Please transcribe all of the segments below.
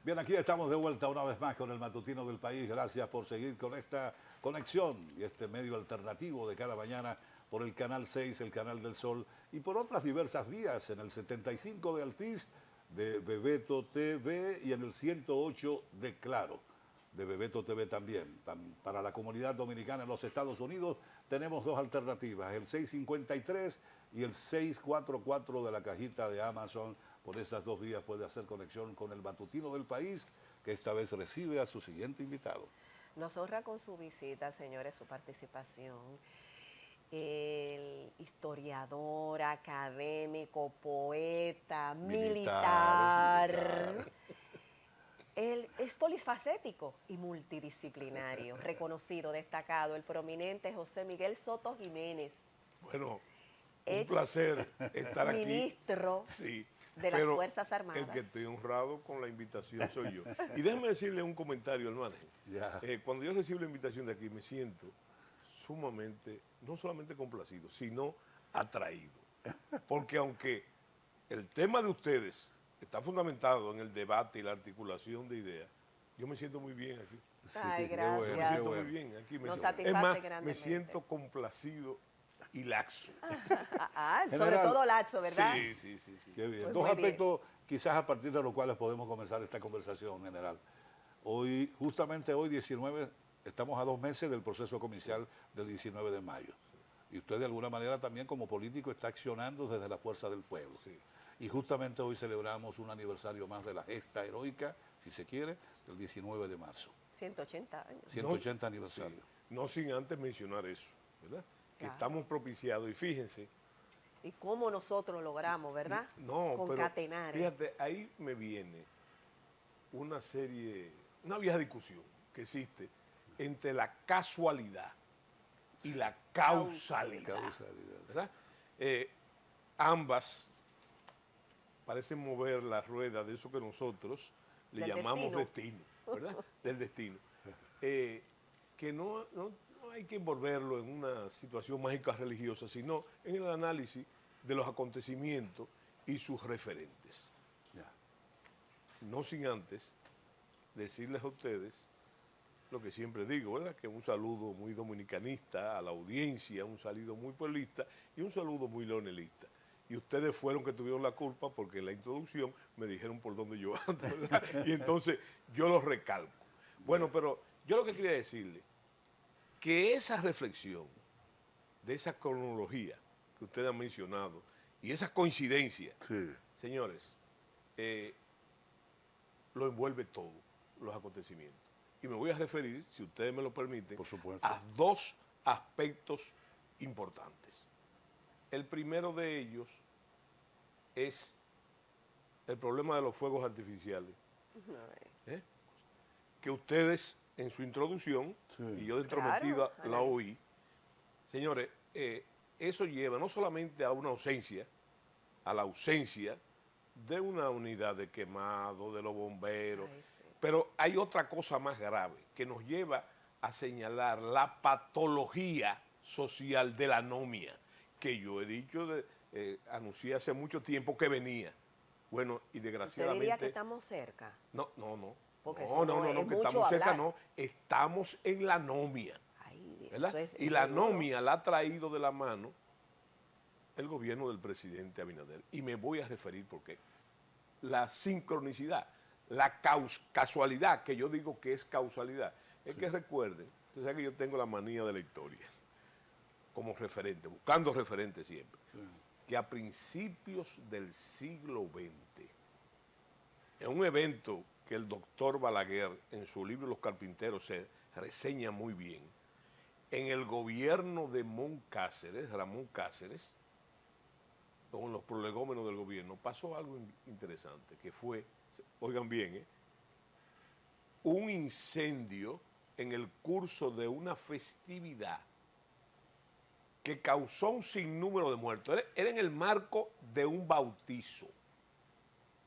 Bien, aquí estamos de vuelta una vez más con el Matutino del País. Gracias por seguir con esta conexión y este medio alternativo de cada mañana por el Canal 6, el Canal del Sol, y por otras diversas vías en el 75 de Altiz, de Bebeto TV, y en el 108 de Claro, de Bebeto TV también. Para la comunidad dominicana en los Estados Unidos tenemos dos alternativas, el 653 y el 644 de la cajita de Amazon. Por esas dos vías puede hacer conexión con el Matutino del País, que esta vez recibe a su siguiente invitado. Nos honra con su visita, señores, su participación. El historiador, académico, poeta, militar. Él es polifacético y multidisciplinario, reconocido, destacado, el prominente José Miguel Soto Jiménez. Bueno, un placer estar aquí. Ministro de las Fuerzas Armadas. El que estoy honrado con la invitación soy yo. Y déjeme decirle un comentario, hermano. Cuando yo recibo la invitación de aquí, me siento sumamente, no solamente complacido, sino atraído. Porque aunque el tema de ustedes está fundamentado en el debate y la articulación de ideas, yo me siento muy bien aquí. Ay, gracias. Me siento muy bien aquí. Nos satisface grandemente. Me siento complacido y laxo. Sobre todo laxo, ¿verdad? Sí. Qué bien. Pues dos aspectos quizás a partir de los cuales podemos comenzar esta conversación general. Hoy, justamente hoy 19, estamos a 2 meses del proceso comercial del 19 de mayo. Y usted de alguna manera también como político está accionando desde la fuerza del pueblo. Y justamente hoy celebramos un aniversario más de la gesta heroica, si se quiere, del 19 de marzo. 180 años. 180 aniversario. No sin antes mencionar eso, ¿verdad? Que estamos propiciados, y fíjense. Y cómo nosotros logramos, ¿verdad? Concatenar. Pero fíjate, ahí me viene una vieja discusión que existe entre la casualidad y la causalidad. ¿Verdad? Ambas parecen mover la rueda de eso que nosotros le llamamos destino, ¿verdad? Del destino. Que no hay que envolverlo en una situación mágica religiosa, sino en el análisis de los acontecimientos y sus referentes. No sin antes decirles a ustedes lo que siempre digo, ¿verdad? Que un saludo muy dominicanista a la audiencia, un saludo muy pueblista y un saludo muy leonelista. Y ustedes fueron que tuvieron la culpa porque en la introducción me dijeron por dónde yo ando, ¿verdad? Y entonces yo lo recalco. Bueno, pero yo lo que quería decirle, que esa reflexión de esa cronología que ustedes han mencionado y esa coincidencia, señores, lo envuelve todo, los acontecimientos. Y me voy a referir, si ustedes me lo permiten, a 2 aspectos importantes. El primero de ellos es el problema de los fuegos artificiales. Que ustedes en su introducción, y yo de entrometido la oí, señores, eso lleva no solamente a una ausencia, a la ausencia de una unidad de quemado, de los bomberos, pero hay otra cosa más grave que nos lleva a señalar la patología social de la anomia, que yo he dicho, anuncié hace mucho tiempo que venía. Bueno, y desgraciadamente... ¿Usted diría que estamos cerca? No, porque que estamos cerca, no. Estamos en la anomia. ¿Verdad? Y la anomia la ha traído de la mano el gobierno del presidente Abinader. Y me voy a referir porque la sincronicidad, la casualidad, que yo digo que es causalidad, es que recuerden, usted sabe que yo tengo la manía de la historia, como referente, buscando referentes siempre, que a principios del siglo XX, en un evento que el doctor Balaguer en su libro Los Carpinteros se reseña muy bien, en el gobierno de Ramón Cáceres, con los prolegómenos del gobierno, pasó algo interesante, que fue, oigan bien, un incendio en el curso de una festividad que causó un sinnúmero de muertos. Era en el marco de un bautizo.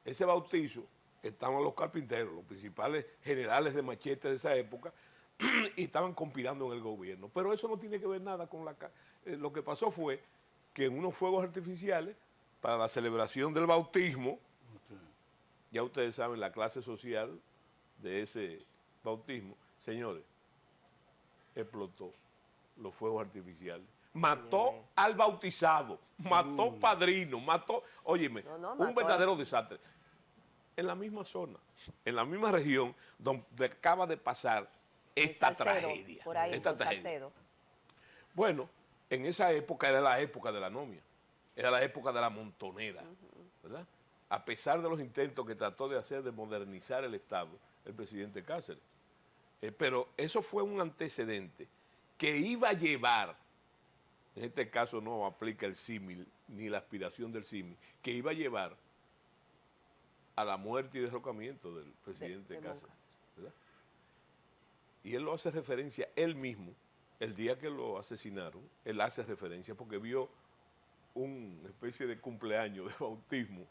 Ese bautizo estaban los carpinteros, los principales generales de machete de esa época, y estaban conspirando en el gobierno. Pero eso no tiene que ver nada con lo que pasó fue que en unos fuegos artificiales, para la celebración del bautismo, ya ustedes saben, la clase social de ese bautismo, señores, explotó los fuegos artificiales. Mató al bautizado, mató padrino, mató, óyeme, un verdadero desastre. En la misma zona, en la misma región donde acaba de pasar esta tragedia. Por ahí, esta tragedia. Bueno, en esa época era la época de la anomia, era la época de la montonera, ¿verdad? A pesar de los intentos que trató de hacer de modernizar el Estado, el presidente Cáceres. Pero eso fue un antecedente que iba a llevar, en este caso no aplica el símil, ni la aspiración del símil, que iba a llevar a la muerte y derrocamiento del presidente Cáceres, ¿verdad? Y él lo hace referencia, él mismo, el día que lo asesinaron, él hace referencia porque vio una especie de cumpleaños de bautismo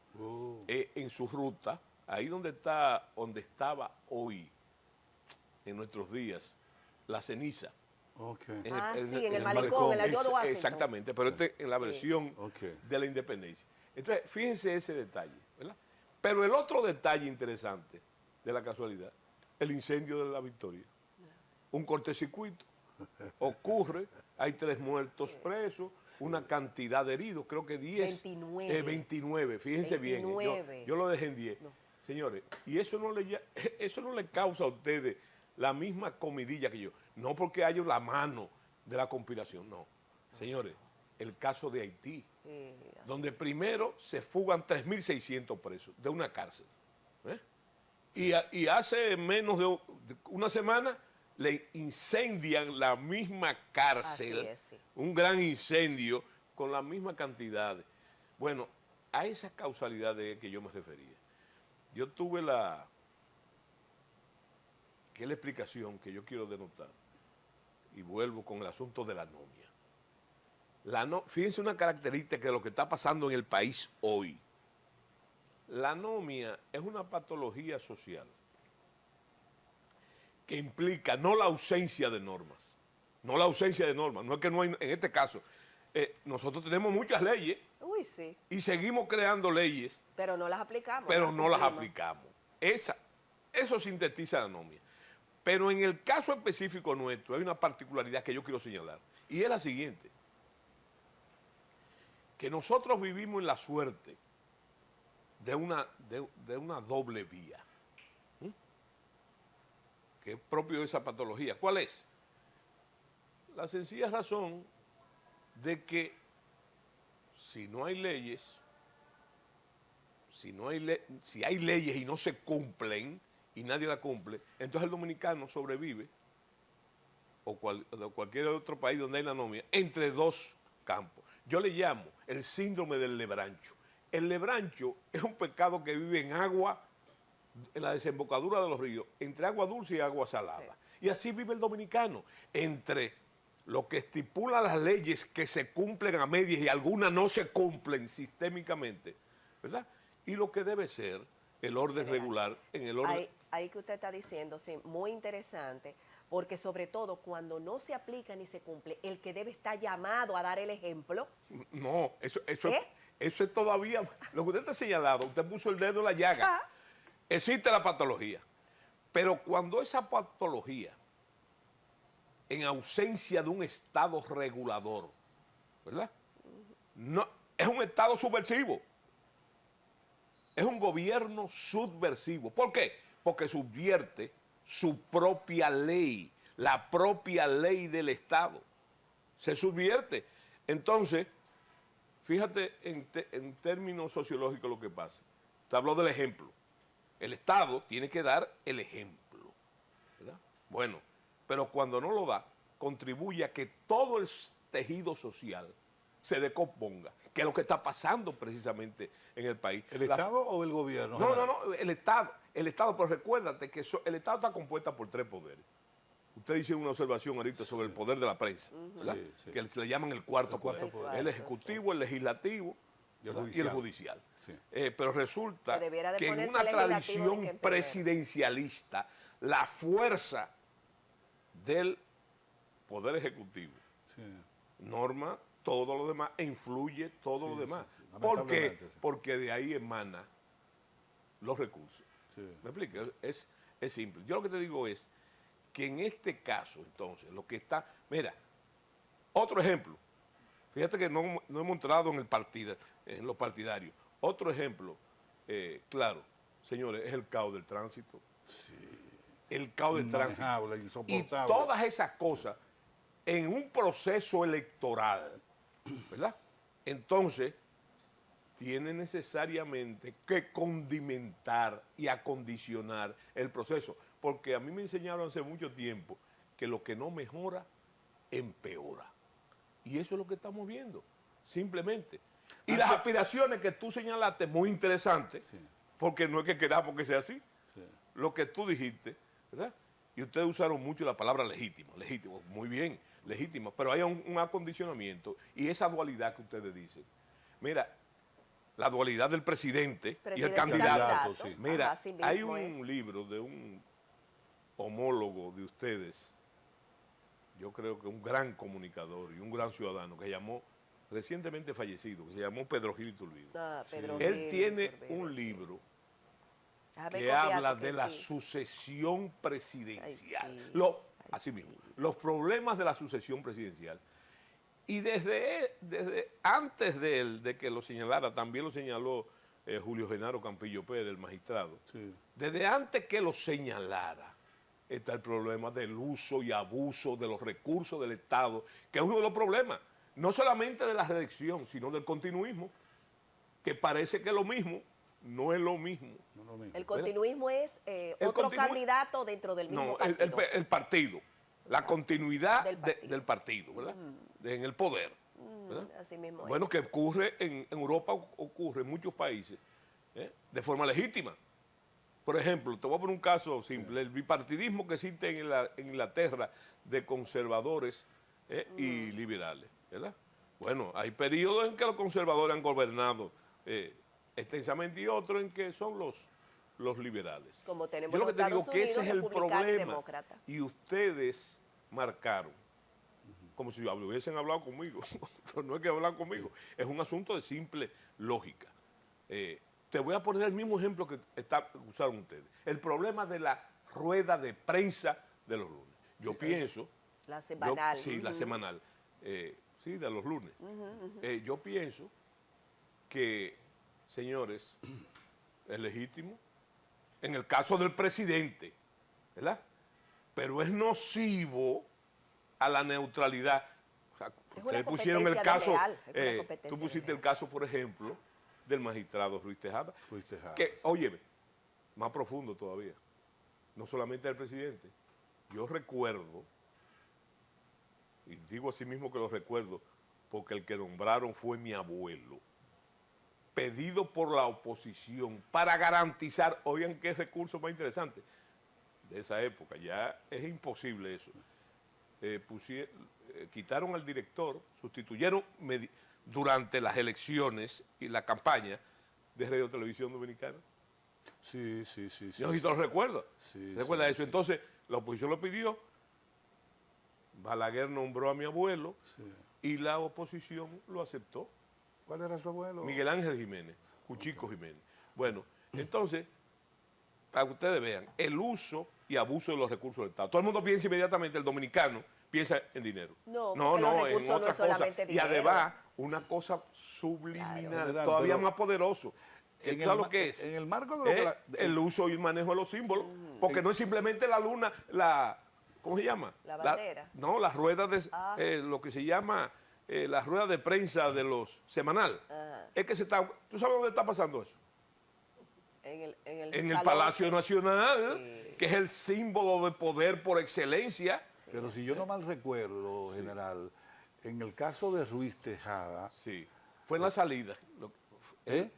en su ruta, ahí donde estaba hoy, en nuestros días, la ceniza. Okay. En el malecón, en la George Washington. Exactamente, pero en la versión de la independencia. Entonces, fíjense ese detalle, ¿verdad? Pero el otro detalle interesante de la casualidad, el incendio de la Victoria. Un cortocircuito ocurre, hay 3 muertos presos, una cantidad de heridos, creo que 10. 29, fíjense 29. Bien, yo lo dejé en 10. No. Señores, y eso no le causa a ustedes la misma comidilla que yo. No porque haya la mano de la conspiración, no. Señores, el caso de Haití, donde primero se fugan 3.600 presos de una cárcel. Y hace menos de una semana le incendian la misma cárcel, un gran incendio con la misma cantidad. Bueno, a esa causalidad de que yo me refería. Yo tuve la explicación que yo quiero denotar y vuelvo con el asunto de la anomia. Fíjense una característica de lo que está pasando en el país hoy. La anomia es una patología social que implica no la ausencia de normas, no es que no hay, en este caso, nosotros tenemos muchas leyes. Uy, sí. Y seguimos creando leyes. Pero no las aplicamos. Eso sintetiza la anomia. Pero en el caso específico nuestro hay una particularidad que yo quiero señalar. Y es la siguiente. Que nosotros vivimos en la suerte de una doble vía. Que es propio de esa patología. ¿Cuál es? La sencilla razón de que si no hay leyes, si hay leyes y no se cumplen y nadie las cumple, entonces el dominicano sobrevive, o cualquier otro país donde hay la anomia, entre 2 campos. Yo le llamo el síndrome del lebrancho. El lebrancho es un pescado que vive en agua, en la desembocadura de los ríos, entre agua dulce y agua salada. Sí. Y así vive el dominicano, entre lo que estipula las leyes que se cumplen a medias y algunas no se cumplen sistémicamente, ¿verdad? Y lo que debe ser el orden regular en el orden. Ahí que usted está diciendo, sí, muy interesante, porque sobre todo cuando no se aplica ni se cumple, el que debe estar llamado a dar el ejemplo. No, eso es todavía, lo que usted está señalado, usted puso el dedo en la llaga. Existe la patología, pero cuando esa patología, en ausencia de un Estado regulador, ¿verdad? No, es un Estado subversivo. Es un gobierno subversivo. ¿Por qué? Porque subvierte su propia ley, la propia ley del Estado. Se subvierte. Entonces, fíjate en términos sociológicos lo que pasa. Te habló del ejemplo. El Estado tiene que dar el ejemplo, ¿verdad? Bueno, pero cuando no lo da, contribuye a que todo el tejido social se decomponga, que es lo que está pasando precisamente en el país. ¿El Estado o el gobierno? No, el Estado, pero recuérdate que el Estado está compuesto por 3 poderes. Usted dice una observación ahorita sobre el poder de la prensa, ¿verdad? Sí. Que se le llaman el cuarto poder. El ejecutivo, el legislativo y el judicial. Sí. Pero resulta que en una tradición presidencialista, la fuerza del poder ejecutivo norma todo lo demás e influye todo lo demás. ¿Por qué? Porque de ahí emana los recursos. ¿Me explico? Es simple. Yo lo que te digo es que en este caso, entonces, lo que está... Mira, otro ejemplo. Fíjate que no hemos entrado en los partidarios. Otro ejemplo, claro, señores, es el caos del tránsito. Sí. El caos del tránsito. Y insoportable. todas esas cosas en un proceso electoral, ¿verdad? Entonces, tiene necesariamente que condimentar y acondicionar el proceso. Porque a mí me enseñaron hace mucho tiempo que lo que no mejora, empeora. Y eso es lo que estamos viendo, simplemente. Y las aspiraciones que tú señalaste, muy interesantes, sí, porque no es que queramos que sea así. Sí. Lo que tú dijiste, ¿verdad? Y ustedes usaron mucho la palabra legítimo, muy bien, legítimo, pero hay un acondicionamiento y esa dualidad que ustedes dicen. Mira, la dualidad del presidente y el candidato. Sí. Mira, hay un libro de un homólogo de ustedes, yo creo que un gran comunicador y un gran ciudadano que llamó, recientemente fallecido, que se llamó Pedro Gil Iturbide. Él tiene un libro que habla de la sucesión presidencial. Así mismo, los problemas de la sucesión presidencial. Y desde antes de que lo señalara, también lo señaló Julio Genaro Campillo Pérez, el magistrado. Sí. Desde antes que lo señalara, está el problema del uso y abuso de los recursos del Estado, que es uno de los problemas, no solamente de la reelección, sino del continuismo, que parece que es lo mismo, no es lo mismo. No es lo mismo. El continuismo es otro candidato dentro del mismo partido. El partido, la continuidad del partido, ¿verdad? En el poder. Así mismo bueno, que ocurre en Europa, ocurre en muchos países, de forma legítima. Por ejemplo, te voy a poner un caso simple, el bipartidismo que existe en Inglaterra de conservadores y liberales, ¿verdad? Bueno, hay periodos en que los conservadores han gobernado extensamente y otros en que son los liberales. Como tenemos yo lo que te digo Estados que ese es el problema. Y ustedes marcaron, como si hubiesen hablado conmigo, pero no es que hablan conmigo, es un asunto de simple lógica. Te voy a poner el mismo ejemplo que usaron ustedes. El problema de la rueda de prensa de los lunes. Yo pienso... La semanal. La semanal. Sí, de los lunes. Yo pienso que, señores, es legítimo. En el caso del presidente, ¿verdad? Pero es nocivo a la neutralidad. O sea, ustedes pusieron el caso... tú pusiste el caso, por ejemplo, del magistrado Ruiz Tejada. Que, óyeme, más profundo todavía, no solamente al presidente. Yo recuerdo, y digo así mismo que lo recuerdo, porque el que nombraron fue mi abuelo, pedido por la oposición para garantizar, oigan qué recurso más interesante, de esa época, ya es imposible eso. Quitaron al director, sustituyeron durante las elecciones y la campaña de Radio Televisión Dominicana. Sí. Yo sí te lo recuerdo. ¿Recuerda eso? Sí. Entonces, la oposición lo pidió, Balaguer nombró a mi abuelo y la oposición lo aceptó. ¿Cuál era su abuelo? Miguel Ángel Jiménez, Cuchico Jiménez. Bueno, entonces, para que ustedes vean, el uso y abuso de los recursos del Estado. Todo el mundo piensa inmediatamente, el dominicano piensa en dinero. No, en otras cosas. Y además, una cosa subliminal, claro, todavía más poderoso. En el marco de lo que el uso y el manejo de los símbolos, porque no es simplemente la luna, ¿cómo se llama? La bandera. Las ruedas de, lo que se llama las ruedas de prensa de los semanal. Es que ¿tú sabes dónde está pasando eso? En el Palacio Nacional, que es el símbolo de poder por excelencia. Pero si yo no mal recuerdo, general, en el caso de Ruiz Tejada... Sí, fue en la salida. En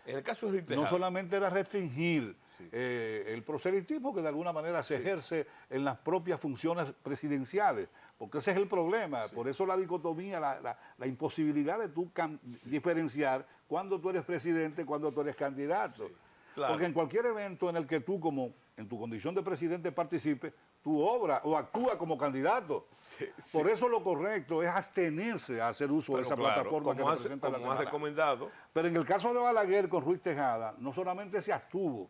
el caso de Ruiz Tejada. No solamente era restringir el proselitismo que de alguna manera se ejerce en las propias funciones presidenciales, porque ese es el problema. Por eso la dicotomía, la imposibilidad de tú diferenciar cuando tú eres presidente, cuando tú eres candidato. Sí, claro. Porque en cualquier evento en el que tú, como en tu condición de presidente, participes, tú obras o actúas como candidato. Por eso lo correcto es abstenerse a hacer uso de esa plataforma que representa la semana. Recomendado. Pero en el caso de Balaguer con Ruiz Tejada, no solamente se abstuvo,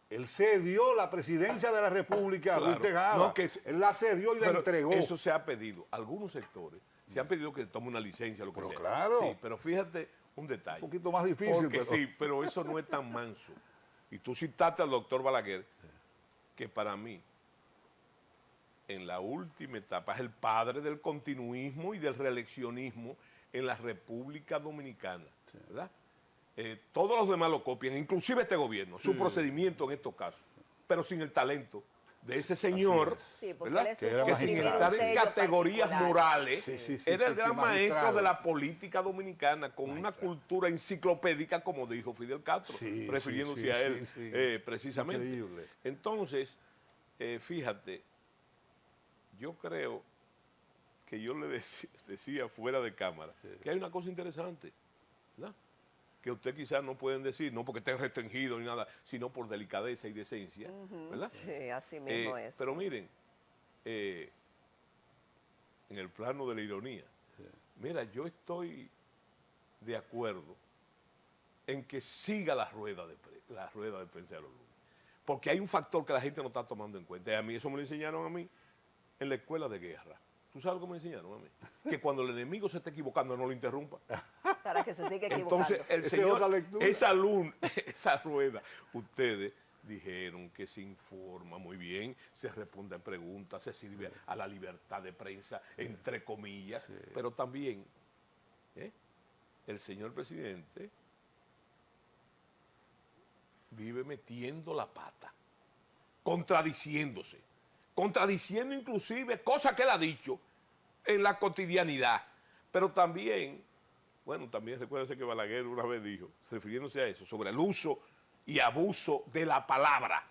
Él cedió la presidencia de la República a Luis Tejada. No, él la cedió y la entregó. Eso se ha pedido. Algunos sectores se han pedido que tome una licencia, lo que sea. Claro. Sí, pero fíjate un detalle. Un poquito más difícil. Porque sí, pero eso no es tan manso. Y tú citaste al doctor Balaguer, que para mí, en la última etapa, es el padre del continuismo y del reeleccionismo en la República Dominicana, ¿verdad? Todos los demás lo copian, inclusive este gobierno, su procedimiento en estos casos, pero sin el talento de ese señor, ¿verdad? Que sin estar en categorías morales, era el gran maestro de la política dominicana, con una cultura enciclopédica, como dijo Fidel Castro, refiriéndose a él precisamente. Increíble. Entonces, fíjate, yo creo que yo le decía fuera de cámara que hay una cosa interesante, ¿verdad? Que usted quizás no pueden decir, no porque estén restringidos ni nada, sino por delicadeza y decencia, ¿verdad? Sí, así mismo es. Pero miren, en el plano de la ironía, mira, yo estoy de acuerdo en que siga la rueda de prensa de los lunes, porque hay un factor que la gente no está tomando en cuenta, y a mí eso me lo enseñaron a mí en la escuela de guerra. ¿Tú sabes cómo me enseñaron a mí? Que cuando el enemigo se está equivocando, no lo interrumpa. Para que se siga equivocando. Entonces, el señor, esa rueda, ustedes dijeron que se informa muy bien, se responden preguntas, se sirve a la libertad de prensa, entre comillas, pero también el señor presidente vive metiendo la pata, contradiciendo inclusive cosas que él ha dicho en la cotidianidad. Pero también, bueno, también recuérdense que Balaguer una vez dijo, refiriéndose a eso, sobre el uso y abuso de la palabra.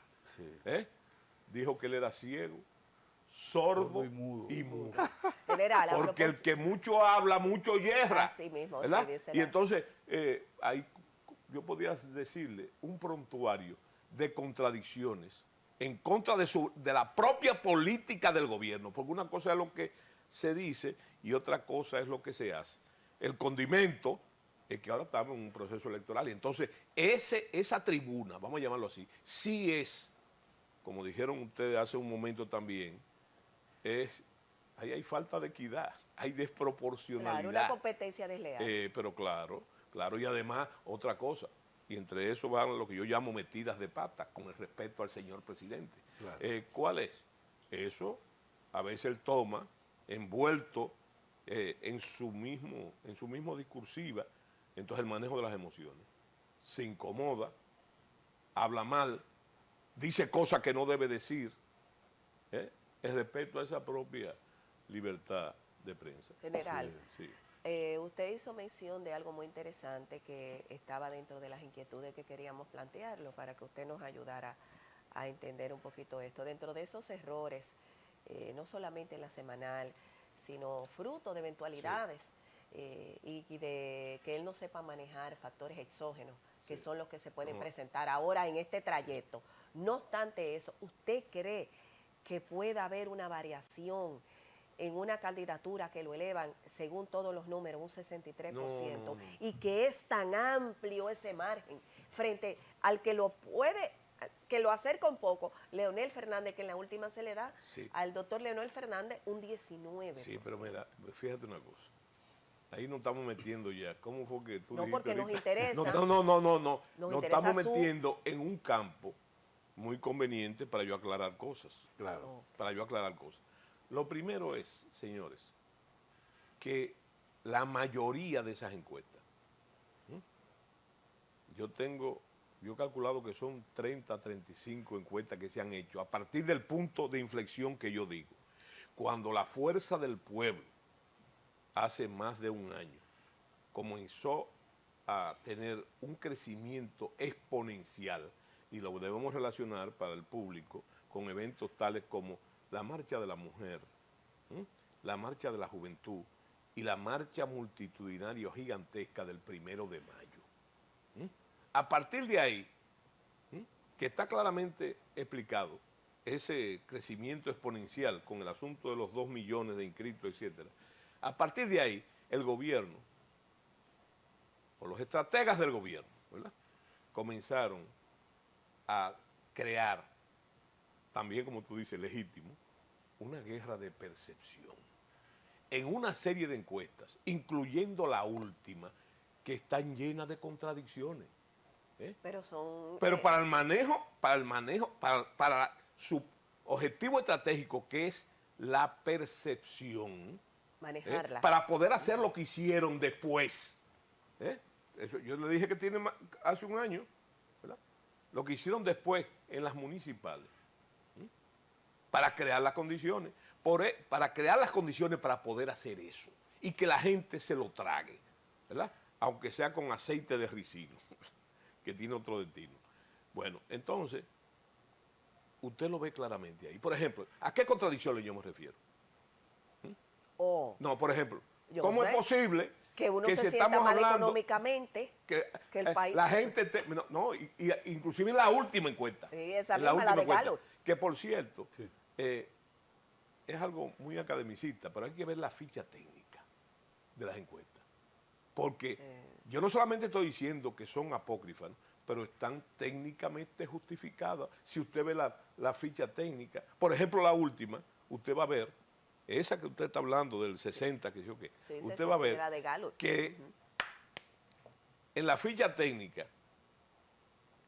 Dijo que él era ciego, sordo y mudo. Porque el que mucho habla, mucho yerra. Así mismo, ¿verdad? Y entonces, ahí yo podía decirle un prontuario de contradicciones en contra de la propia política del gobierno, porque una cosa es lo que se dice y otra cosa es lo que se hace. El condimento es que ahora estamos en un proceso electoral y entonces esa tribuna, vamos a llamarlo así, sí es, como dijeron ustedes hace un momento también, ahí hay falta de equidad, hay desproporcionalidad. Claro, una competencia desleal. Pero claro, y además otra cosa, y entre eso van lo que yo llamo metidas de pata, con el respeto al señor presidente. Claro. ¿Cuál es? Eso, a veces él toma, envuelto en su mismo discursiva, entonces el manejo de las emociones. Se incomoda, habla mal, dice cosas que no debe decir, el respeto a esa propia libertad de prensa. General. Sí. Usted hizo mención de algo muy interesante que estaba dentro de las inquietudes que queríamos plantearlo para que usted nos ayudara a entender un poquito esto. Dentro de esos errores, no solamente en la semanal, sino fruto de eventualidades y de que él no sepa manejar factores exógenos, que son los que se pueden presentar ahora en este trayecto. No obstante eso, ¿usted cree que pueda haber una variación en una candidatura que lo elevan, según todos los números, un 63%, y que es tan amplio ese margen frente al que lo acerca un poco, Leonel Fernández, que en la última se le da al doctor Leonel Fernández un 19%? Sí, pero mira, fíjate una cosa, ahí nos estamos metiendo ya, ¿cómo fue que tú No, dijiste porque ahorita? nos interesa. No, nos estamos metiendo en un campo muy conveniente para yo aclarar cosas, Lo primero es, señores, que la mayoría de esas encuestas, yo he calculado que son 30, 35 encuestas que se han hecho a partir del punto de inflexión que yo digo. Cuando la fuerza del pueblo, hace más de un año, comenzó a tener un crecimiento exponencial, y lo debemos relacionar para el público con eventos tales como la Marcha de la Mujer, la Marcha de la Juventud y la marcha multitudinaria gigantesca del 1 de mayo. A partir de ahí, que está claramente explicado, ese crecimiento exponencial con el asunto de los 2 millones de inscritos, etcétera. A partir de ahí, el gobierno, o los estrategas del gobierno, ¿verdad?, comenzaron a crear, también como tú dices, legítimo, una guerra de percepción en una serie de encuestas, incluyendo la última, que están llenas de contradicciones. Pero para el manejo, para su objetivo estratégico, que es la percepción, manejarla, para poder hacer lo que hicieron después. Eso, yo le dije que tiene hace un año, ¿verdad? Lo que hicieron después en las municipales, para crear las condiciones, para crear las condiciones para poder hacer eso y que la gente se lo trague, ¿verdad? Aunque sea con aceite de ricino, que tiene otro destino. Bueno, entonces, usted lo ve claramente ahí. Por ejemplo, ¿a qué contradicciones yo me refiero? No, por ejemplo, ¿cómo es posible que uno que se si sienta estamos mal hablando económicamente que el país... La gente, inclusive en la última encuesta. Sí, esa misma, la de Gallup. Que por cierto, sí, es algo muy academicista, pero hay que ver la ficha técnica de las encuestas. Porque yo no solamente estoy diciendo que son apócrifas, pero están técnicamente justificadas. Si usted ve la ficha técnica, por ejemplo la última, usted va a ver, esa que usted está hablando del 60, que sé yo qué, sí, usted va a ver que en la ficha técnica,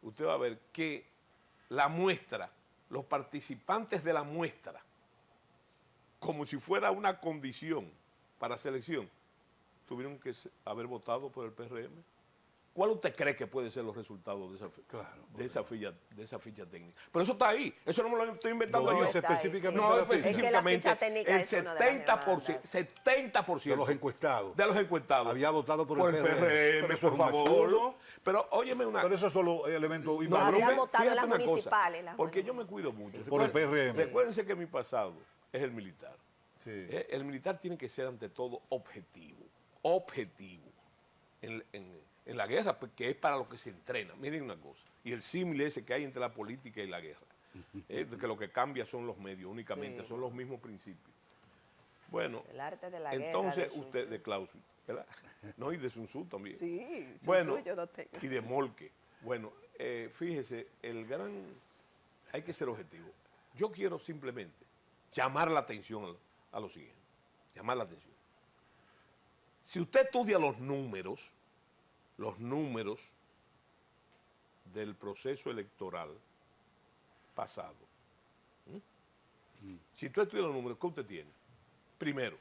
usted va a ver que la muestra, los participantes de la muestra, como si fuera una condición para selección, tuvieron que haber votado por el PRM. ¿Cuál usted cree que pueden ser los resultados de esa ficha técnica? Pero eso está ahí, eso no me lo estoy inventando yo. Específicamente, no, específicamente, el 70% de los encuestados había votado por el PRM, por favor. Pero óyeme una cosa. Pero eso es solo elemento no había votado en las municipales. Porque yo me cuido mucho. Por el PRM. Recuérdense que mi pasado es el militar. Sí. El militar tiene que ser ante todo objetivo. Objetivo. En la guerra, que es para lo que se entrena. Miren una cosa, y el símil ese que hay entre la política y la guerra, que lo que cambia son los medios únicamente, sí, son los mismos principios. Bueno, el arte de la entonces guerra, usted, de Clausewitz, ¿verdad? No, y de Sun Tzu también. Sí, bueno, yo no tengo. Y de Moltke. Bueno, fíjese, hay que ser objetivo. Yo quiero simplemente llamar la atención a lo siguiente, llamar la atención. Si usted estudia los números del proceso electoral pasado. Si usted estudia los números, ¿qué usted tiene? Primero,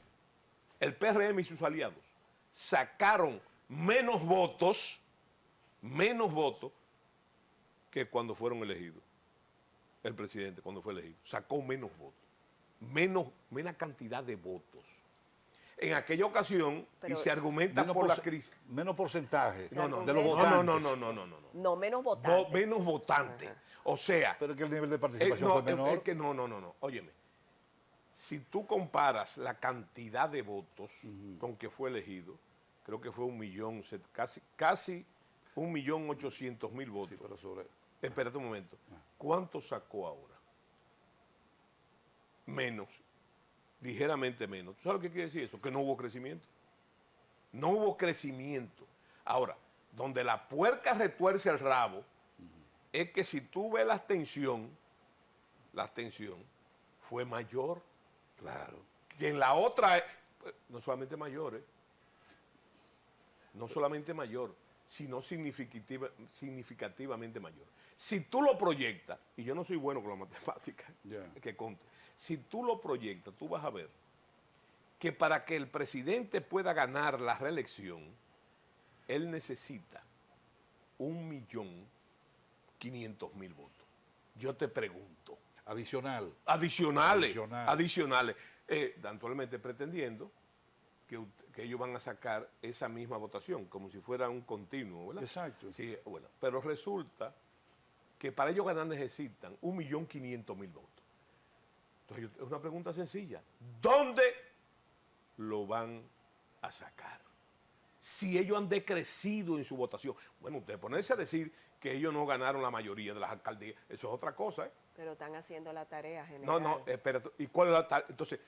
el PRM y sus aliados sacaron menos votos que cuando fueron elegidos. El presidente, cuando fue elegido, sacó menos votos, menos cantidad de votos. En aquella ocasión, y se argumenta por la crisis. Menos porcentaje de los votantes. No, menos votantes. Menos votantes. O sea... Pero que el nivel de participación fue menor. Es que no. Óyeme, si tú comparas la cantidad de votos con que fue elegido, creo que fue casi 1.800.000 votos. Sí, pero sobre... Espérate un momento. ¿Cuánto sacó ahora? Menos. Ligeramente menos. ¿Tú sabes lo que quiere decir eso? Que no hubo crecimiento. No hubo crecimiento. Ahora, donde la puerca retuerce el rabo, es que si tú ves la abstención fue mayor. Claro. Que en la otra, no solamente mayor, no solamente mayor, sino significativamente mayor. Si tú lo proyectas, y yo no soy bueno con la matemática, que conte, si tú lo proyectas, tú vas a ver que para que el presidente pueda ganar la reelección, él necesita 1.500.000 votos. Yo te pregunto. Adicionales. Actualmente pretendiendo que ellos van a sacar esa misma votación, como si fuera un continuo, ¿verdad? Exacto. Sí, bueno, pero resulta que para ellos ganar necesitan 1.500.000 votos. Entonces, es una pregunta sencilla. ¿Dónde lo van a sacar? Si ellos han decrecido en su votación. Bueno, usted ponerse a decir que ellos no ganaron la mayoría de las alcaldías, eso es otra cosa, ¿eh? Pero están haciendo la tarea general. No, espérate. ¿Y cuál es la tarea? Entonces,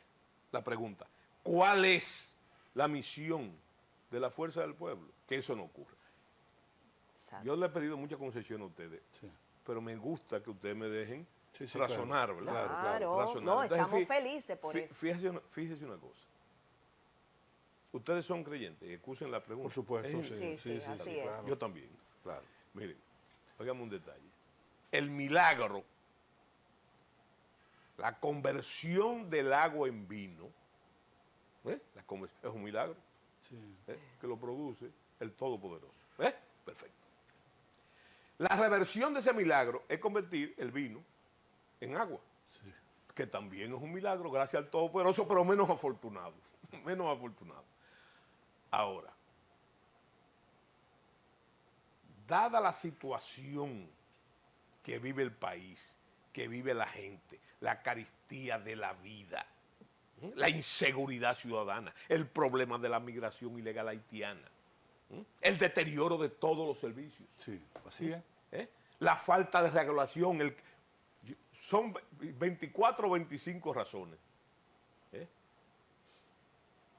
la pregunta, ¿cuál es la misión de la fuerza del pueblo? Que eso no ocurra. Exacto. Yo le he pedido mucha concesión a ustedes. Sí. pero me gusta que ustedes me dejen Sí, sí, razonar, claro, ¿verdad? Claro, Razonar. no, Entonces, estamos felices por eso. Fíjese una cosa. Ustedes son creyentes, excusen la pregunta. Por supuesto, Sí, sí, así es. claro. Yo también. Claro. Miren, óigame un detalle. El milagro, la conversión del agua en vino, es un milagro Sí. que lo produce el Todopoderoso. Perfecto. La reversión de ese milagro es convertir el vino en agua, Sí. que también es un milagro gracias al Todopoderoso, pero menos afortunado. Menos afortunado. Ahora, dada la situación que vive el país, que vive la gente, la carestía de la vida, la inseguridad ciudadana, el problema de la migración ilegal haitiana, el deterioro de todos los servicios, Sí, así es. la falta de regulación, son 24 o 25 razones.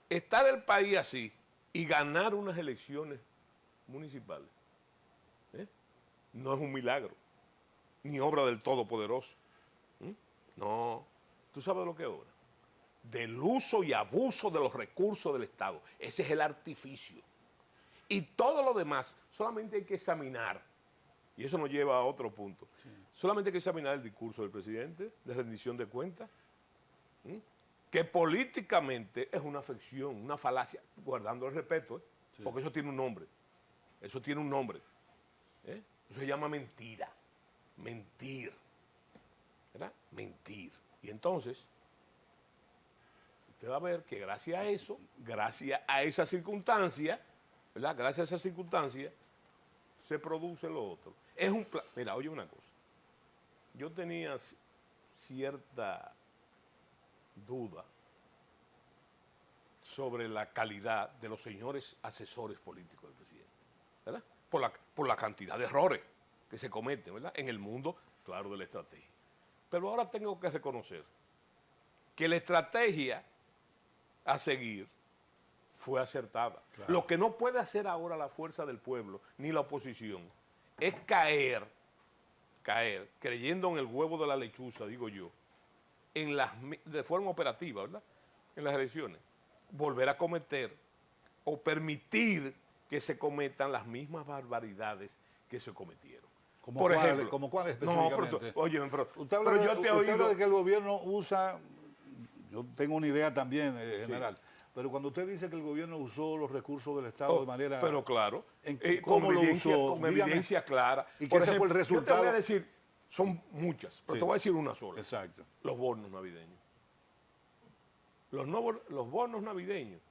Estar el país así y ganar unas elecciones municipales no es un milagro, ni obra del Todopoderoso. No, ¿tú sabes de lo que es obra? Del uso y abuso de los recursos del Estado. Ese es el artificio. Y todo lo demás solamente hay que examinar, y eso nos lleva a otro punto. Sí. Solamente hay que examinar el discurso del presidente de rendición de cuentas, que políticamente es una afección, una falacia, guardando el respeto, sí, porque eso tiene un nombre. Eso tiene un nombre. Eso se llama mentira. Mentir. ¿Verdad? Mentir. Y entonces, usted va a ver que gracias a eso, gracias a esa circunstancia, ¿verdad? Gracias a esa circunstancia, se produce lo otro. Es un plan. Mira, oye una cosa. Yo tenía cierta duda sobre la calidad de los señores asesores políticos del presidente, ¿verdad? Por la cantidad de errores que se cometen, ¿verdad? En el mundo, claro, de la estrategia. Pero ahora tengo que reconocer que la estrategia a seguir fue acertada. Claro. Lo que no puede hacer ahora la fuerza del pueblo ni la oposición es caer creyendo en el huevo de la lechuza, digo yo, de forma operativa, ¿verdad? En las elecciones, volver a cometer o permitir que se cometan las mismas barbaridades que se cometieron. Por ejemplo, ¿como cuál específicamente? No, pero, óyeme, usted habla, yo te he oído... habla de que el gobierno usa, yo tengo una idea también general, sí, pero cuando usted dice que el gobierno usó los recursos del Estado de manera... Pero claro, ¿cómo lo usó? Con evidencia clara. ¿Y qué fue el resultado? Yo te voy a decir, son muchas, pero sí, te voy a decir una sola. Exacto. Los bonos navideños. Los bonos navideños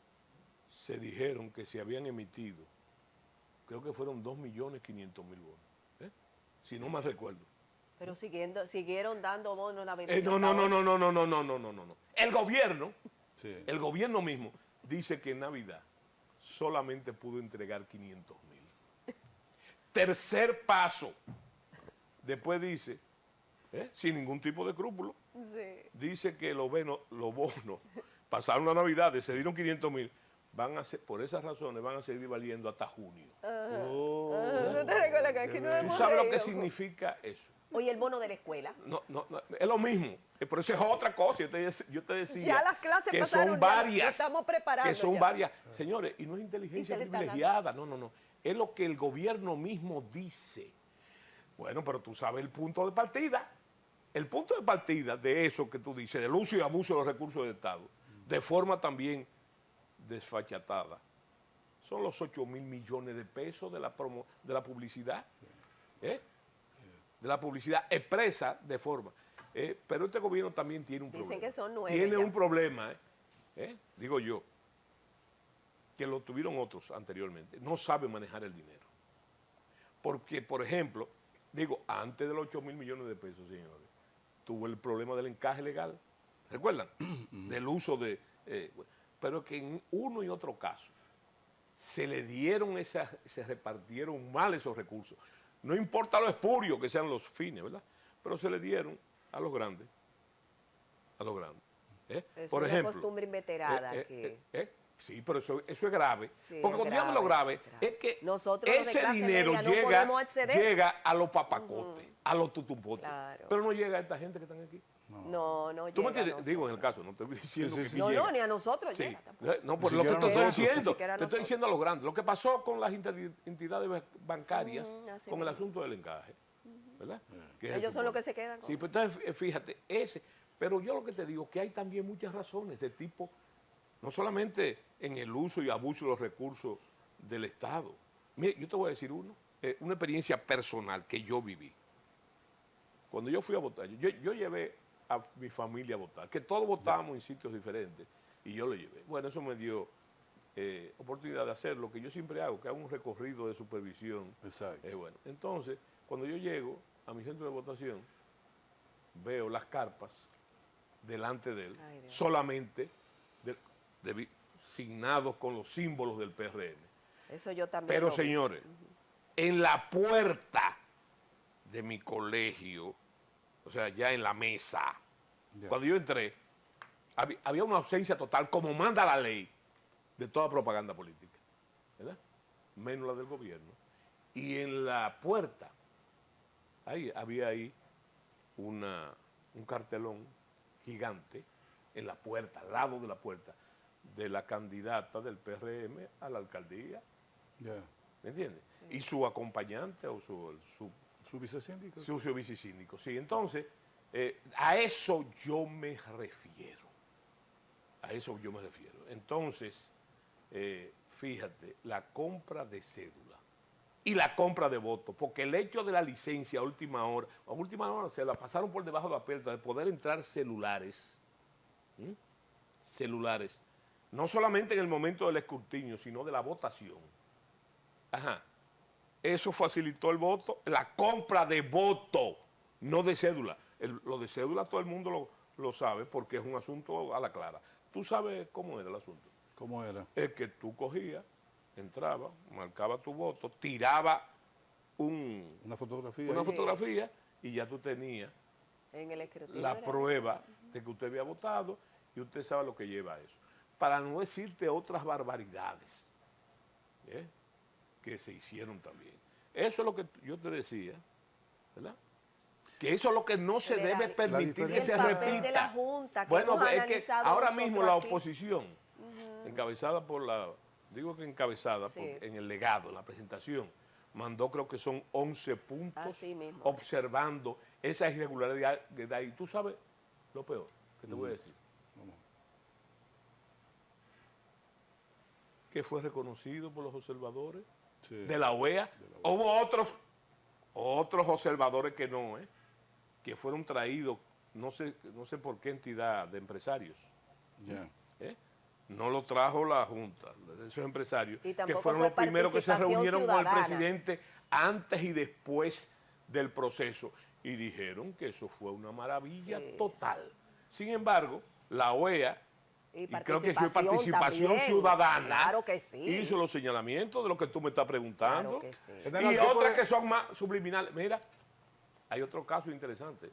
se dijeron que se habían emitido, creo que fueron 2.500.000 bonos. Si no mal recuerdo. Pero siguieron dando bonos navideños. No. El gobierno, sí, el gobierno mismo, dice que en Navidad solamente pudo entregar 500.000. Tercer paso. Después dice, sin ningún tipo de escrúpulo, sí, dice que los bonos pasaron la Navidad, se dieron 500.000. Van a ser, por esas razones, van a seguir valiendo hasta junio. ¿Tú sabes lo que significa eso? Oye, el bono de la escuela. No, es lo mismo. Pero eso es otra cosa. Yo te decía ya las clases que pasaron, son varias. ya estamos preparando. Que son ya varias. Señores, y no es inteligencia privilegiada. No. Es lo que el gobierno mismo dice. Bueno, pero tú sabes el punto de partida. El punto de partida de eso que tú dices, del uso y abuso de los recursos del Estado, de forma también desfachatada, son los 8.000 millones de pesos de la publicidad, de la publicidad expresa de forma. Pero este gobierno también tiene un problema. Dicen que son 9. Tiene un problema, digo yo, que lo tuvieron otros anteriormente. No sabe manejar el dinero. Porque, por ejemplo, antes de los 8.000 millones de pesos, señores, tuvo el problema del encaje legal. ¿Recuerdan? Del uso de... pero que en uno y otro caso se repartieron mal esos recursos. No importa lo espurio que sean los fines, ¿verdad? Pero se le dieron a los grandes. A los grandes. Es por una ejemplo, costumbre inveterada. Sí, pero eso es grave. Sí, porque cuando yo hablo grave, es que nosotros los de ese clase dinero media no llega, podemos acceder. llega a los papacotes, a los tutumpotes. Claro. Pero no llega a esta gente que están aquí. No ¿Tú me llega a entiendes? Digo, en el nosotros. caso, no estoy diciendo que No, llega. no, ni a nosotros Sí. llega tampoco. No, pues Ni lo que siquiera te estoy nosotros. diciendo, Ni siquiera te estoy nosotros. diciendo a lo grande. Lo que pasó con las entidades bancarias, Así con el mismo. asunto del encaje, ¿verdad? Que es Ellos el son los fútbol. que se quedan con Sí, pues entonces, fíjate, pero yo lo que te digo, que hay también muchas razones de tipo, no solamente en el uso y abuso de los recursos del Estado. Mire, yo te voy a decir una experiencia personal que yo viví. Cuando yo fui a votar, yo llevé a mi familia a votar, que todos votábamos en sitios diferentes, y yo lo llevé. Bueno, eso me dio oportunidad de hacer lo que yo siempre hago, que hago un recorrido de supervisión. Exacto. Bueno, entonces, cuando yo llego a mi centro de votación, veo las carpas delante de él, Ay, Dios. solamente signados con los símbolos del PRM. Eso yo también. Pero lo vi. señores, en la puerta de mi colegio, o sea, ya en la mesa, Ya. cuando yo entré, había una ausencia total, como manda la ley, de toda propaganda política, ¿verdad? Menos la del gobierno. Y en la puerta, había ahí un cartelón gigante en la puerta, al lado de la puerta, de la candidata del PRM a la alcaldía. Ya. ¿Me entiendes? Y su acompañante o su ¿Su vicesíndico? su vicesíndico. Sí, entonces, a eso yo me refiero. A eso yo me refiero. Entonces, fíjate, la compra de cédula y la compra de votos, porque el hecho de la licencia a última hora se la pasaron por debajo de la puerta de poder entrar celulares, no solamente en el momento del escrutinio, sino de la votación. Ajá. Eso facilitó el voto, la compra de voto, no de cédula. Lo de cédula todo el mundo lo sabe porque es un asunto a la clara. ¿Tú sabes cómo era el asunto? ¿Cómo era? Es que tú cogías, entrabas, marcabas tu voto, tirabas Una fotografía. una ahí. fotografía y ya tú tenías En el escrutinio. la era prueba de que usted había votado y usted sabe lo que lleva eso. Para no decirte otras barbaridades que se hicieron también. Eso es lo que yo te decía, ¿verdad? Que eso es lo que no se General, debe permitir y que el se papel repita. de la Junta, que bueno, hemos es que analizado ahora mismo nosotros la aquí. oposición, encabezada por digo que encabezada Sí. en el legado, en la presentación, mandó creo que son 11 puntos Así mismo. observando esa irregularidad. Y tú sabes lo peor que te voy a decir. Vamos. Que fue reconocido por los observadores Sí. de la OEA. Hubo otros observadores que no, que fueron traídos, no sé por qué entidad de empresarios. Ya. No lo trajo la Junta de esos empresarios, Y que tampoco fueron fue los primeros que se participación reunieron con el ciudadana. presidente antes y después del proceso y dijeron que eso fue una maravilla Sí. total. Sin embargo, la OEA, y creo que fue participación también. ciudadana, Claro que sí. hizo los señalamientos de lo que tú me estás preguntando. Claro que sí. General, Y ¿qué otras puede- que son más subliminales. Mira, hay otro caso interesante.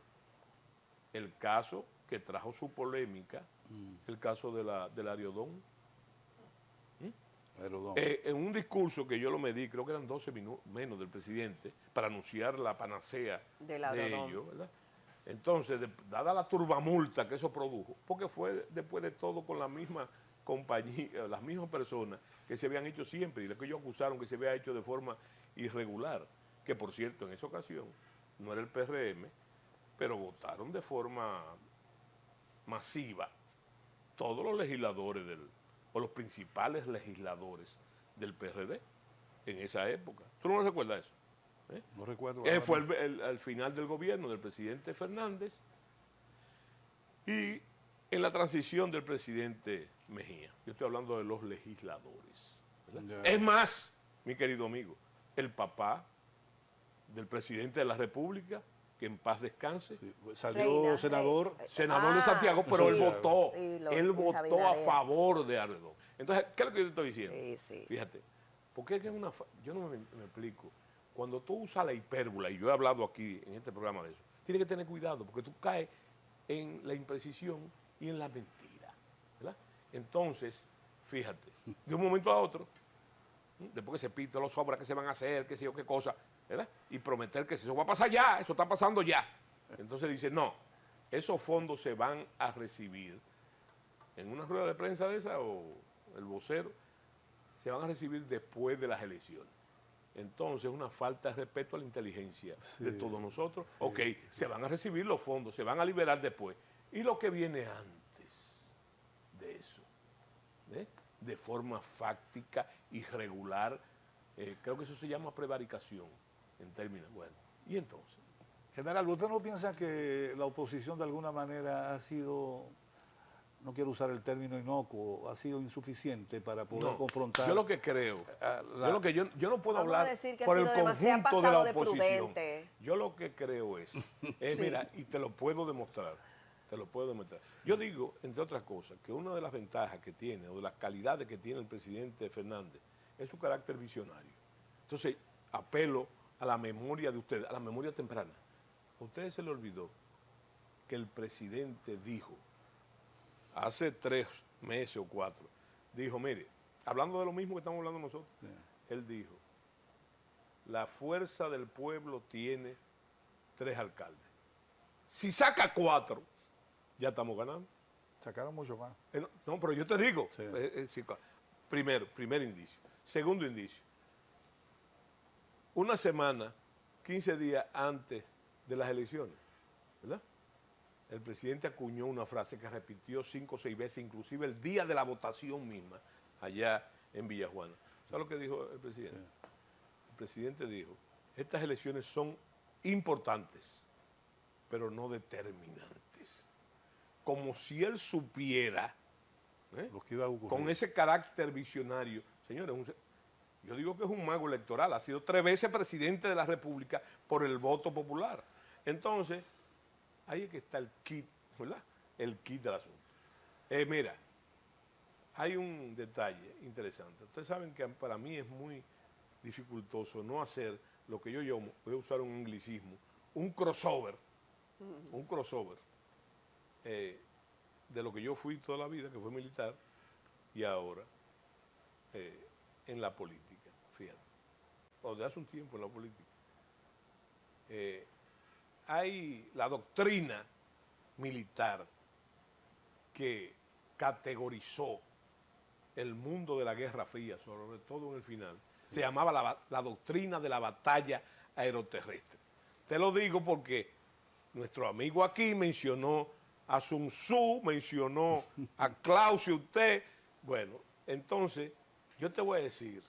El caso que trajo su polémica, el caso del Ariodón. Aerodón. En un discurso que yo lo medí, creo que eran 12 minutos menos del presidente, para anunciar la panacea Del de Ariodón. ellos, ¿verdad? Entonces, dada la turbamulta que eso produjo, porque fue después de todo con la misma compañía, las mismas personas que se habían hecho siempre y de que ellos acusaron que se había hecho de forma irregular, que por cierto en esa ocasión no era el PRM, pero votaron de forma masiva todos los legisladores o los principales legisladores del PRD en esa época. ¿Tú no recuerdas eso? No recuerdo. Fue al final del gobierno del presidente Fernández y en la transición del presidente Mejía. Yo estoy hablando de los legisladores, ¿verdad? Ya. Es más, mi querido amigo, el papá del presidente de la República, que en paz descanse, Sí, salió senador. senador de Santiago, pero él sí. votó, Sí, él Luis votó a Abinader. favor de Arredón. Entonces, ¿qué es lo que yo te estoy diciendo? Sí, sí. Fíjate, porque es que yo no me explico. Cuando tú usas la hipérbola, y yo he hablado aquí en este programa de eso, tienes que tener cuidado porque tú caes en la imprecisión y en la mentira, ¿verdad? Entonces, fíjate, de un momento a otro, después que se pite los obras que se van a hacer, qué sé yo, qué cosa, ¿verdad? Y prometer que eso va a pasar ya, eso está pasando ya. Entonces dice, no, esos fondos se van a recibir en una rueda de prensa de esa, o el vocero, se van a recibir después de las elecciones. Entonces, una falta de respeto a la inteligencia de todos nosotros. Sí, ok, se van a recibir los fondos, se van a liberar después. ¿Y lo que viene antes de eso? De forma fáctica y regular, creo que eso se llama prevaricación, en términos, bueno, y entonces. General, ¿usted no piensa que la oposición de alguna manera ha sido, no quiero usar el término inocuo, ha sido insuficiente para poder confrontar? Yo lo que creo, yo no puedo hablar por el conjunto de la oposición. Yo lo que creo es, mira, y te lo puedo demostrar, Yo digo, entre otras cosas, que una de las ventajas que tiene, o de las calidades que tiene el presidente Fernández, es su carácter visionario. Entonces, apelo a la memoria de ustedes, a la memoria temprana. A ustedes se les olvidó que el presidente dijo, hace 3 meses o 4, dijo, mire, hablando de lo mismo que estamos hablando nosotros, él dijo, la fuerza del pueblo tiene 3 alcaldes. Si saca 4, ya estamos ganando. Sacaron mucho más. No, pero yo te digo, primer indicio. Segundo indicio, una semana, 15 días antes de las elecciones, ¿verdad? El presidente acuñó una frase que repitió 5 o 6 veces, inclusive el día de la votación misma, allá en Villajuana. ¿Sabes lo que dijo el presidente? Sí. El presidente dijo, estas elecciones son importantes, pero no determinantes. Como si él supiera, lo que iba a ocurrir, con ese carácter visionario. Señores, yo digo que es un mago electoral, ha sido 3 veces presidente de la República por el voto popular. Entonces, ahí es que está el kit, ¿verdad? El kit del asunto. Mira, hay un detalle interesante. Ustedes saben que para mí es muy dificultoso no hacer lo que yo llamo, voy a usar un anglicismo, un crossover, de lo que yo fui toda la vida, que fue militar, y ahora en la política, fíjate, o de hace un tiempo en la política. Hay la doctrina militar que categorizó el mundo de la Guerra Fría, sobre todo en el final, se llamaba la doctrina de la batalla aeroterrestre. Te lo digo porque nuestro amigo aquí mencionó a Sun Tzu, mencionó a Clausio, usted. Bueno, entonces, yo te voy a decir,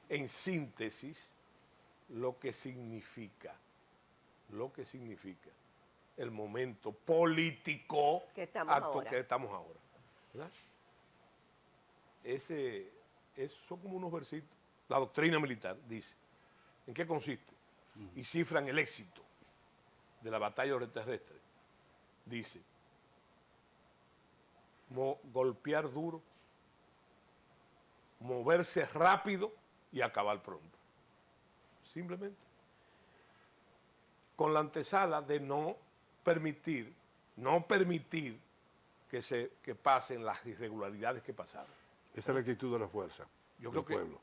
en síntesis, lo que significa el momento político que estamos ahora. ¿Verdad? Son como unos versitos. La doctrina militar dice, ¿en qué consiste? Y cifran el éxito de la batalla terrestre. Dice, golpear duro, moverse rápido y acabar pronto. Simplemente. Con la antesala de no permitir que pasen las irregularidades que pasaron. Esa es la actitud de la fuerza. Yo creo que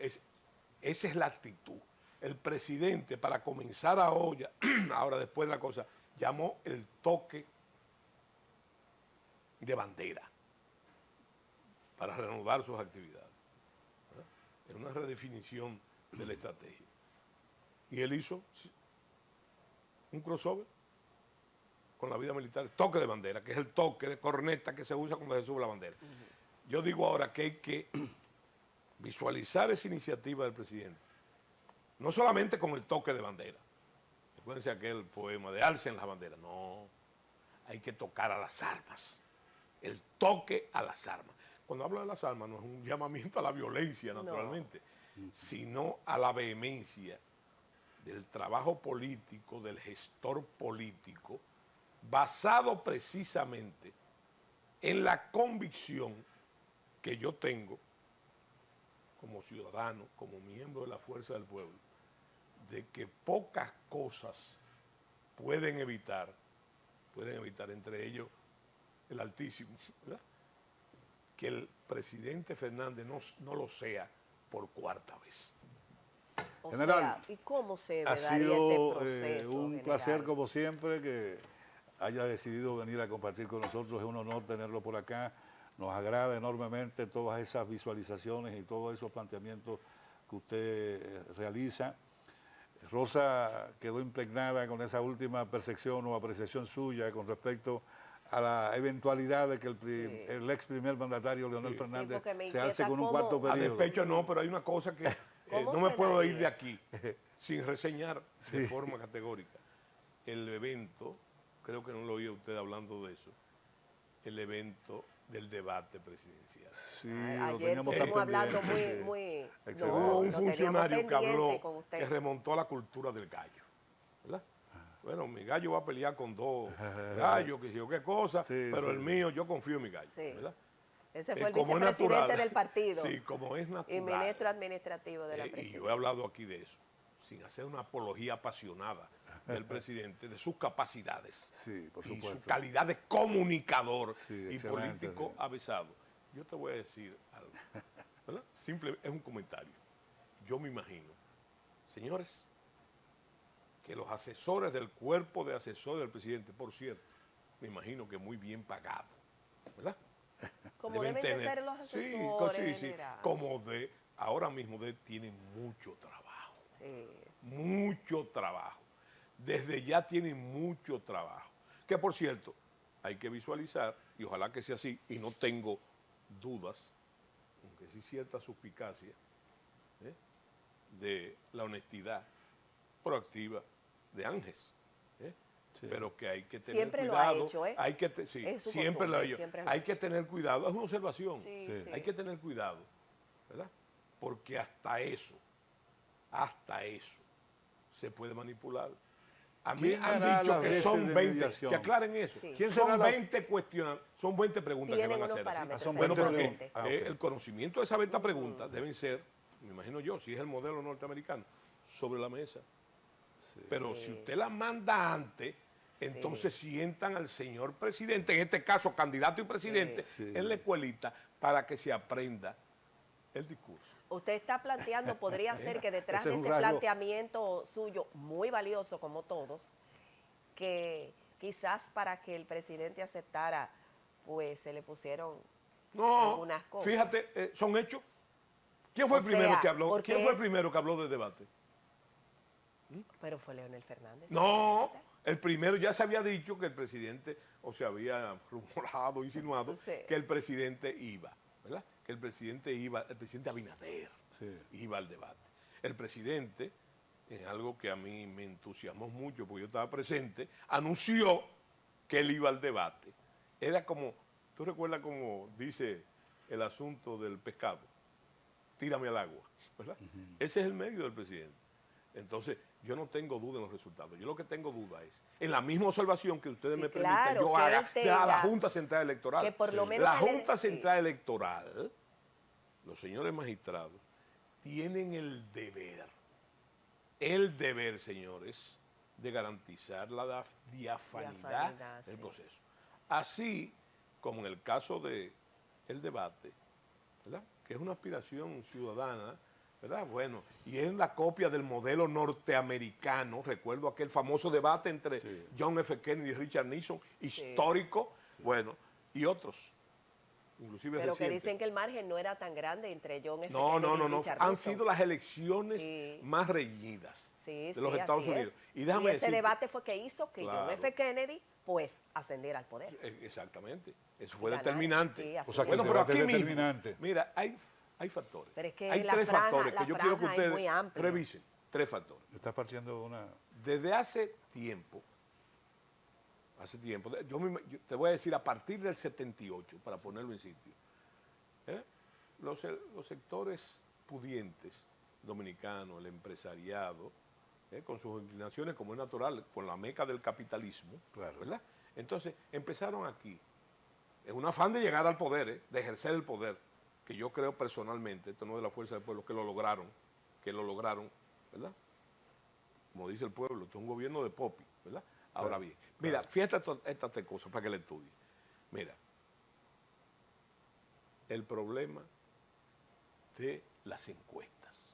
esa es la actitud. El presidente, para comenzar ahora después de la cosa, llamó el toque de bandera para reanudar sus actividades. Es una redefinición de la estrategia. Y él hizo un crossover con la vida militar, el toque de bandera, que es el toque de corneta que se usa cuando se sube la bandera. Yo digo ahora que hay que visualizar esa iniciativa del presidente, no solamente con el toque de bandera. Recuérdense aquel poema de alcen las banderas. No, hay que tocar a las armas. El toque a las armas. Cuando hablo de las armas no es un llamamiento a la violencia, naturalmente, sino a la vehemencia del trabajo político, del gestor político, basado precisamente en la convicción que yo tengo como ciudadano, como miembro de la fuerza del pueblo, de que pocas cosas pueden evitar, entre ellos el Altísimo, ¿verdad?, que el presidente Fernández no lo sea por cuarta vez. General, ¿y cómo se ha daría sido este proceso, un general? placer como siempre que haya decidido venir a compartir con nosotros. Es un honor tenerlo por acá. Nos agrada enormemente todas esas visualizaciones y todos esos planteamientos que usted realiza. Rosa quedó impregnada con esa última percepción o apreciación suya con respecto a la eventualidad de que el ex primer mandatario Leonel Fernández se alce con un cuarto A periodo. despecho no, pero hay una cosa que no me puedo ir de aquí sin reseñar de forma categórica. El evento, creo que no lo oía usted hablando de eso, el evento del debate presidencial. Sí, lo Ayer teníamos tan estuvimos hablando pendiente, muy... Excelente. Hubo un lo teníamos funcionario que habló, pendiente con usted. que remontó a la cultura del gallo, ¿verdad? Bueno, mi gallo va a pelear con dos gallos, que sé yo qué cosa, pero el mío, yo confío en mi gallo, Sí. ¿verdad? Ese fue el Como es vicepresidente natural. del partido Sí, como es natural. y ministro administrativo de la Y presidencia. yo he hablado aquí de eso, sin hacer una apología apasionada del presidente, de sus capacidades Sí, por y supuesto. su calidad de comunicador Sí, y excelente, político sí. avesado. Yo te voy a decir algo, ¿verdad? Simple, es un comentario. Yo me imagino, señores, que los asesores del cuerpo de asesores del presidente, por cierto, me imagino que muy bien pagados, ¿verdad? Como deben de ser los asesores, general. Como de, ahora mismo tienen mucho trabajo, Sí. mucho trabajo. Desde ya tienen mucho trabajo. Que por cierto, hay que visualizar, y ojalá que sea así, y no tengo dudas, aunque sí cierta suspicacia, de la honestidad proactiva de Ángel. Sí. Pero que hay que tener Siempre lo cuidado. ha hecho, ¿eh? Hay que sí, Es su siempre lo ha costumbre, hecho. siempre lo ha Hay hecho. que tener cuidado. Es una observación. Sí, Sí. sí. Hay que tener cuidado, ¿verdad? Porque hasta eso, se puede manipular. A mí ¿Quién han hará dicho las que veces son de 20, mediación? que aclaren eso. Sí. ¿Quién será Son la- 20 son 20 preguntas que Tienen van a unos hacer así. parámetros, son Bueno, 20 porque preguntas. Ah, ok. el conocimiento de esas 20 preguntas deben ser, me imagino yo, si es el modelo norteamericano, sobre la mesa. Pero Sí. si usted la manda antes, entonces sientan al señor presidente, en este caso candidato y presidente, Sí. en la escuelita para que se aprenda el discurso. Usted está planteando, podría ser que detrás Ese de es un ese rasgo- planteamiento suyo, muy valioso como todos, que quizás para que el presidente aceptara, pues se le pusieron No, algunas cosas. fíjate, son hechos. ¿Quién fue O el primero sea, que habló? porque ¿Quién fue el es- primero que habló de debate? Pero fue Leonel Fernández. No, el primero ya se había dicho que el presidente, o se había rumorado, insinuado, Sí. que el presidente iba, ¿verdad? Que el presidente iba, el presidente Abinader Sí. iba al debate. El presidente, en algo que a mí me entusiasmó mucho, porque yo estaba presente, anunció que él iba al debate. Era como, ¿tú recuerdas cómo dice el asunto del pescado? Tírame al agua, ¿verdad? Ese es el medio del presidente. Entonces, yo no tengo duda en los resultados. Yo lo que tengo duda es, en la misma observación que ustedes Sí, me permiten claro, yo que haga él de tenga- la Junta Central Electoral. que por lo menos la que le- Junta sí. Central Electoral, los señores magistrados, tienen el deber, señores, de garantizar la diafanidad del sí. proceso. Así como en el caso del debate, ¿verdad? Que es una aspiración ciudadana, ¿verdad? Bueno, y es la copia del modelo norteamericano. Recuerdo aquel famoso debate entre Sí. John F. Kennedy y Richard Nixon, histórico, bueno, y otros, inclusive Pero que recientes. dicen que el margen no era tan grande entre John F. No, Kennedy y no. Richard Han Nixon. sido las elecciones Sí. más reñidas Sí, de los sí, Estados así es. Unidos. Y déjame ese decirte- debate fue que hizo que John Claro. F. Kennedy, pues, ascendiera al poder. Exactamente. Eso fue Ganar. determinante. Sí, así O sea, que Bueno, el pero debate aquí es mismo, determinante. mira, hay factores. Pero es que hay la tres franja- factores la que yo quiero que franja es ustedes muy amplia. revisen. Tres factores. Está partiendo una... Desde hace tiempo, yo te voy a decir a partir del 78, para ponerlo en sitio, los sectores pudientes dominicanos, el empresariado, con sus inclinaciones, como es natural, con la meca del capitalismo, Claro. ¿verdad? Entonces, empezaron aquí, en un afán de llegar al poder, de ejercer el poder, que yo creo personalmente, esto no es de la fuerza del pueblo, que lo lograron, ¿verdad? Como dice el pueblo, esto es un gobierno de Popi, ¿verdad? Ahora Claro, bien, mira, fíjate estas tres cosas para que le estudie. Mira, el problema de las encuestas.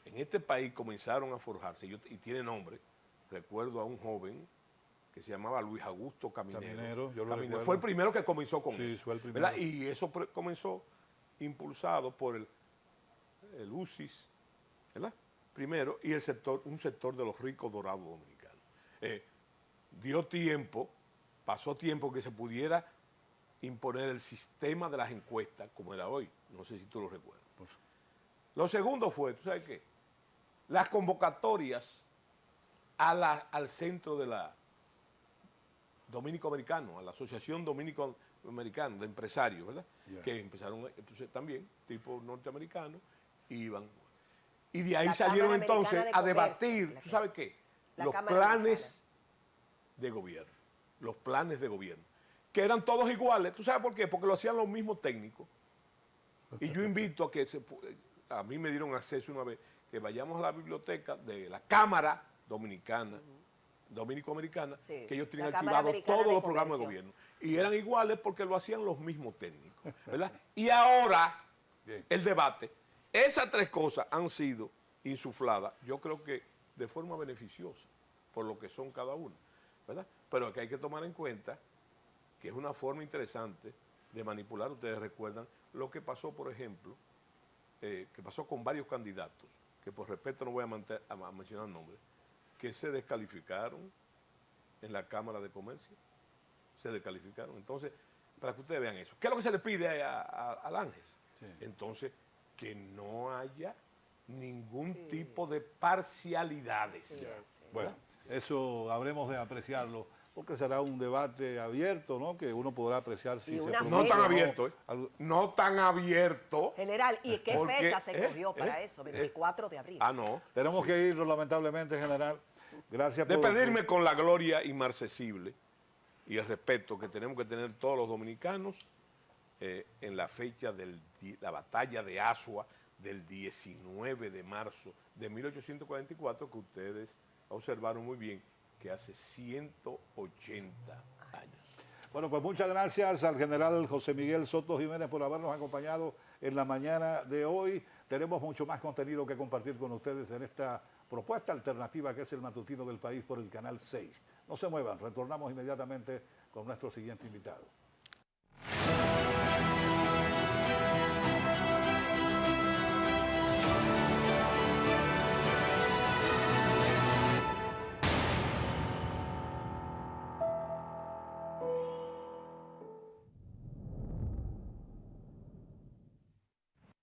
En este país comenzaron a forjarse, y tiene nombre, recuerdo a un joven que se llamaba Luis Augusto Caminero. Yo lo recuerdo. Fue el primero que comenzó con eso. Fue el primero. ¿Verdad? Y eso comenzó impulsado por el UCIS, ¿verdad? Primero, y un sector de los ricos dorados dominicanos. Dio tiempo, pasó tiempo que se pudiera imponer el sistema de las encuestas como era hoy. No sé si tú lo recuerdas. Lo segundo fue, ¿tú sabes qué? Las convocatorias al centro de la Dominico-Americano, a la Asociación Dominico-Americana de Empresarios, ¿verdad? Yeah. Que empezaron entonces también, tipo norteamericano, iban. Y de ahí la salieron entonces a debatir, ¿tú sabes qué? Los planes de gobierno, los planes de gobierno, que eran todos iguales. ¿Tú sabes por qué? Porque lo hacían los mismos técnicos. Y yo invito a que, a mí me dieron acceso una vez, que vayamos a la biblioteca de la Cámara Dominicana, Dominico-Americana, sí, que ellos tienen archivados todos los programas de gobierno. Y eran iguales porque lo hacían los mismos técnicos, ¿verdad? Y ahora, el debate, esas tres cosas han sido insufladas, yo creo que de forma beneficiosa, por lo que son cada una, ¿verdad? Pero que hay que tomar en cuenta que es una forma interesante de manipular. Ustedes recuerdan lo que pasó, por ejemplo, que pasó con varios candidatos, que por respeto no voy a mencionar nombres, que se descalificaron en la Cámara de Comercio. Se descalificaron. Entonces, para que ustedes vean eso. ¿Qué es lo que se le pide al Ángel? Sí. Entonces, que no haya ningún tipo de parcialidades. Sí, bueno, eso habremos de apreciarlo, porque será un debate abierto, ¿no? Que uno podrá apreciar si se no tan abierto, ¿eh? No tan abierto. General, ¿y qué fecha se cogió para eso? 24 de abril. Ah, no. Tenemos que irnos, lamentablemente, general. Gracias por... Despedirme con la gloria inmarcesible y el respeto que tenemos que tener todos los dominicanos en la fecha de la batalla de Azua del 19 de marzo de 1844, que ustedes observaron muy bien, que hace 180 años. Bueno, pues muchas gracias al general José Miguel Soto Jiménez por habernos acompañado en la mañana de hoy. Tenemos mucho más contenido que compartir con ustedes en esta propuesta alternativa que es el matutino del país por el Canal 6. No se muevan, retornamos inmediatamente con nuestro siguiente invitado.